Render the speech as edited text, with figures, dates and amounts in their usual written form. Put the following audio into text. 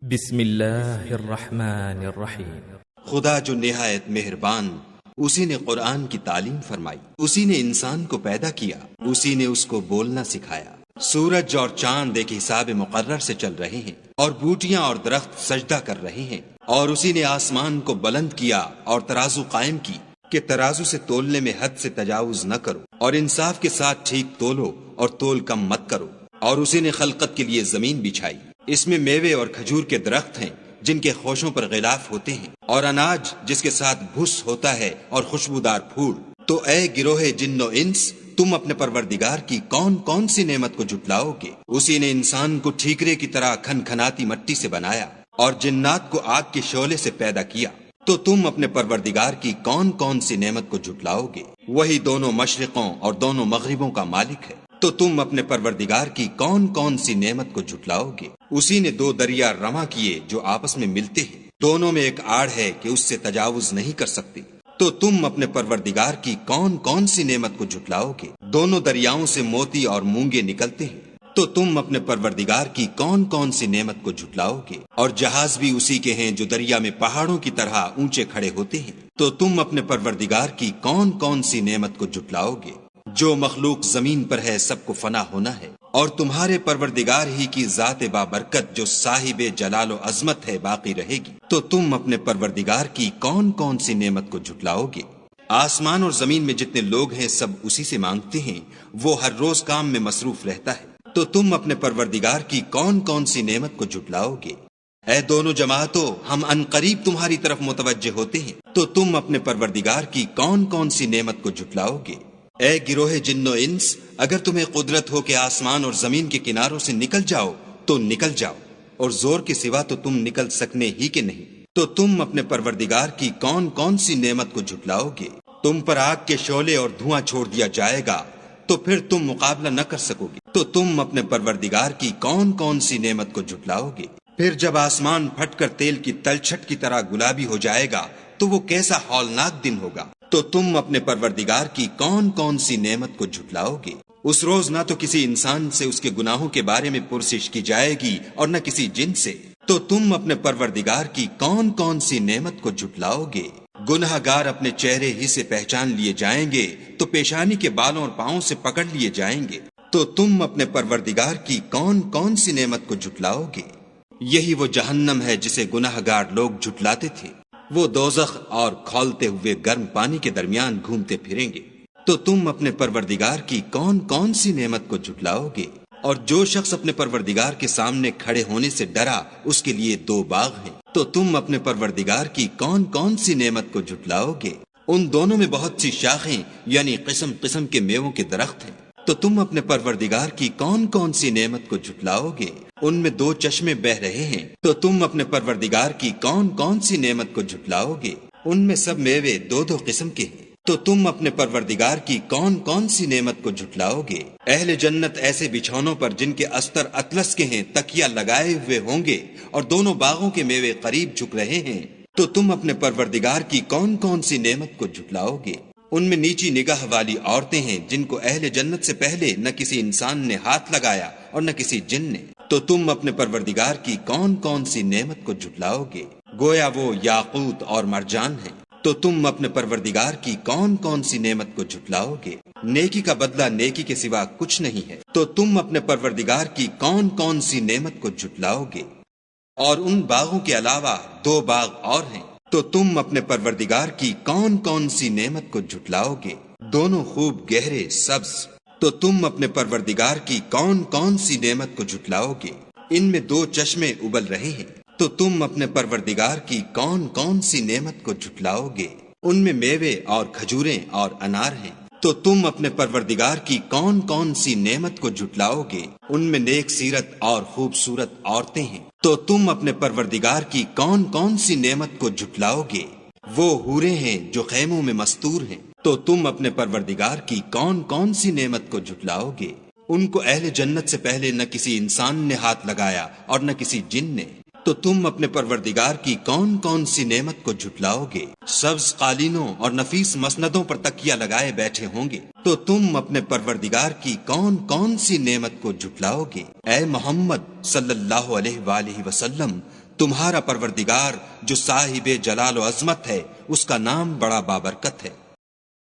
بسم اللہ الرحمن الرحیم۔ خدا جو نہایت مہربان، اسی نے قرآن کی تعلیم فرمائی، اسی نے انسان کو پیدا کیا، اسی نے اس کو بولنا سکھایا۔ سورج اور چاند ایک حساب مقرر سے چل رہے ہیں، اور بوٹیاں اور درخت سجدہ کر رہے ہیں، اور اسی نے آسمان کو بلند کیا اور ترازو قائم کی کہ ترازو سے تولنے میں حد سے تجاوز نہ کرو، اور انصاف کے ساتھ ٹھیک تولو اور تول کم مت کرو۔ اور اسی نے خلقت کے لیے زمین بچھائی، اس میں میوے اور کھجور کے درخت ہیں جن کے خوشوں پر غلاف ہوتے ہیں، اور اناج جس کے ساتھ بھس ہوتا ہے اور خوشبودار پھول۔ تو اے گروہ جن و انس، تم اپنے پروردگار کی کون کون سی نعمت کو جھٹلاؤ گے؟ اسی نے انسان کو ٹھیکرے کی طرح کھن کھناتی مٹی سے بنایا اور جنات کو آگ کے شعلے سے پیدا کیا۔ تو تم اپنے پروردگار کی کون کون سی نعمت کو جھٹلاؤ گے؟ وہی دونوں مشرقوں اور دونوں مغربوں کا مالک ہے۔ تو تم اپنے پروردگار کی کون کون سی نعمت کو جھٹلاؤ گے؟ اسی نے دو دریا رواں کیے جو آپس میں ملتے ہیں، دونوں میں ایک آڑ ہے کہ اس سے تجاوز نہیں کر سکتی۔ تو تم اپنے پروردگار کی کون کون سی نعمت کو جھٹلاؤ گے؟ دونوں دریاؤں سے موتی اور مونگے نکلتے ہیں، تو تم اپنے پروردگار کی کون کون سی نعمت کو جھٹلاؤ گے؟ اور جہاز بھی اسی کے ہیں جو دریا میں پہاڑوں کی طرح اونچے کھڑے ہوتے ہیں، تو تم اپنے پروردگار کی کون کون سی نعمت کو جھٹلاؤ گے؟ جو مخلوق زمین پر ہے سب کو فنا ہونا ہے، اور تمہارے پروردگار ہی کی ذات بابرکت جو صاحب جلال و عظمت ہے باقی رہے گی۔ تو تم اپنے پروردگار کی کون کون سی نعمت کو جھٹلاؤ گے؟ آسمان اور زمین میں جتنے لوگ ہیں سب اسی سے مانگتے ہیں، وہ ہر روز کام میں مصروف رہتا ہے۔ تو تم اپنے پروردگار کی کون کون سی نعمت کو جھٹلاؤ گے؟ اے دونوں جماعتوں، ہم ان قریب تمہاری طرف متوجہ ہوتے ہیں، تو تم اپنے پروردگار کی کون کون سی نعمت کو جھٹلاؤ گے؟ اے گروہ جن و انس، اگر تمہیں قدرت ہو کہ آسمان اور زمین کے کناروں سے نکل جاؤ تو نکل جاؤ، اور زور کے سوا تو تم نکل سکنے ہی کے نہیں۔ تو تم اپنے پروردگار کی کون کون سی نعمت کو جھٹلاؤ گے؟ تم پر آگ کے شعلے اور دھواں چھوڑ دیا جائے گا تو پھر تم مقابلہ نہ کر سکو گے۔ تو تم اپنے پروردگار کی کون کون سی نعمت کو جھٹلاؤ گے؟ پھر جب آسمان پھٹ کر تیل کی تلچھٹ کی طرح گلابی ہو جائے گا تو وہ کیسا ہولناک دن ہوگا۔ تو تم اپنے پروردگار کی کون کون سی نعمت کو جھٹلاؤ گے؟ اس روز نہ تو کسی انسان سے اس کے گناہوں کے بارے میں پرسش کی جائے گی اور نہ کسی جن سے۔ تو تم اپنے پروردگار کی کون کون سی نعمت کو جھٹلاؤ گے؟ گناہ گار اپنے چہرے ہی سے پہچان لیے جائیں گے تو پیشانی کے بالوں اور پاؤں سے پکڑ لیے جائیں گے۔ تو تم اپنے پروردگار کی کون کون سی نعمت کو جھٹلاؤ گے؟ یہی وہ جہنم ہے جسے گناہ گار لوگ جھٹلاتے تھے، وہ دوزخ اور کھولتے ہوئے گرم پانی کے درمیان گھومتے پھریں گے۔ تو تم اپنے پروردگار کی کون کون سی نعمت کو جھٹلاؤ گے؟ اور جو شخص اپنے پروردگار کے سامنے کھڑے ہونے سے ڈرا اس کے لیے دو باغ ہیں۔ تو تم اپنے پروردگار کی کون کون سی نعمت کو جھٹلاؤ گے؟ ان دونوں میں بہت سی شاخیں یعنی قسم قسم کے میووں کے درخت ہیں۔ تو تم اپنے پروردگار کی کون کون سی نعمت کو جھٹلاؤ گے؟ ان میں دو چشمے بہ رہے ہیں۔ تو تم اپنے پروردگار کی کون کون سی نعمت کو جھٹلاؤ گے؟ ان میں سب میوے دو دو قسم کے ہیں۔ تو تم اپنے پروردگار کی کون کون سی نعمت کو جھٹلاؤ گے؟ اہل جنت ایسے بچھونوں پر جن کے استر اطلس کے ہیں تکیہ لگائے ہوئے ہوں گے، اور دونوں باغوں کے میوے قریب جھک رہے ہیں۔ تو تم اپنے پروردگار کی کون کون سی نعمت کو جھٹلاؤ گے؟ ان میں نیچی نگاہ والی عورتیں ہیں جن کو اہل جنت سے پہلے نہ کسی انسان نے ہاتھ لگایا اور نہ کسی جن نے۔ تو تم اپنے پروردگار کی کون کون سی نعمت کو جھٹلاؤ گے؟ گویا وہ یاقوت اور مرجان ہیں۔ تو تم اپنے پروردگار کی کون کون سی نعمت کو جھٹلاؤ گے؟ نیکی کا بدلہ نیکی کے سوا کچھ نہیں ہے۔ تو تم اپنے پروردگار کی کون کون سی نعمت کو جھٹلاؤ گے؟ اور ان باغوں کے علاوہ دو باغ اور ہیں۔ تو تم اپنے پروردگار کی کون کون سی نعمت کو جھٹلاؤ گے؟ دونوں خوب گہرے سبز۔ تو تم اپنے پروردگار کی کون کون سی نعمت کو جھٹلاؤ گے؟ ان میں دو چشمے ابل رہے ہیں۔ تو تم اپنے پروردگار کی کون کون سی نعمت کو جھٹلاؤ گے؟ ان میں میوے اور کھجوریں اور انار ہیں۔ تو تم اپنے پروردگار کی کون کون سی نعمت کو جھٹلاؤ گے؟ ان میں نیک سیرت اور خوبصورت عورتیں ہیں۔ تو تم اپنے پروردگار کی کون کون سی نعمت کو جھٹلاؤ گے؟ وہ حوریں ہیں جو خیموں میں مستور ہیں۔ تو تم اپنے پروردگار کی کون کون سی نعمت کو جھٹلاؤ گے؟ ان کو اہل جنت سے پہلے نہ کسی انسان نے ہاتھ لگایا اور نہ کسی جن نے۔ تو تم اپنے پروردگار کی کون کون سی نعمت کو جھٹلاؤ گے؟ سبز قالینوں اور نفیس مسندوں پر تکیہ لگائے بیٹھے ہوں گے۔ تو تم اپنے پروردگار کی کون کون سی نعمت کو جھٹلاؤ گے؟ اے محمد صلی اللہ علیہ وآلہ وسلم، تمہارا پروردگار جو صاحب جلال و عظمت ہے، اس کا نام بڑا بابرکت ہے۔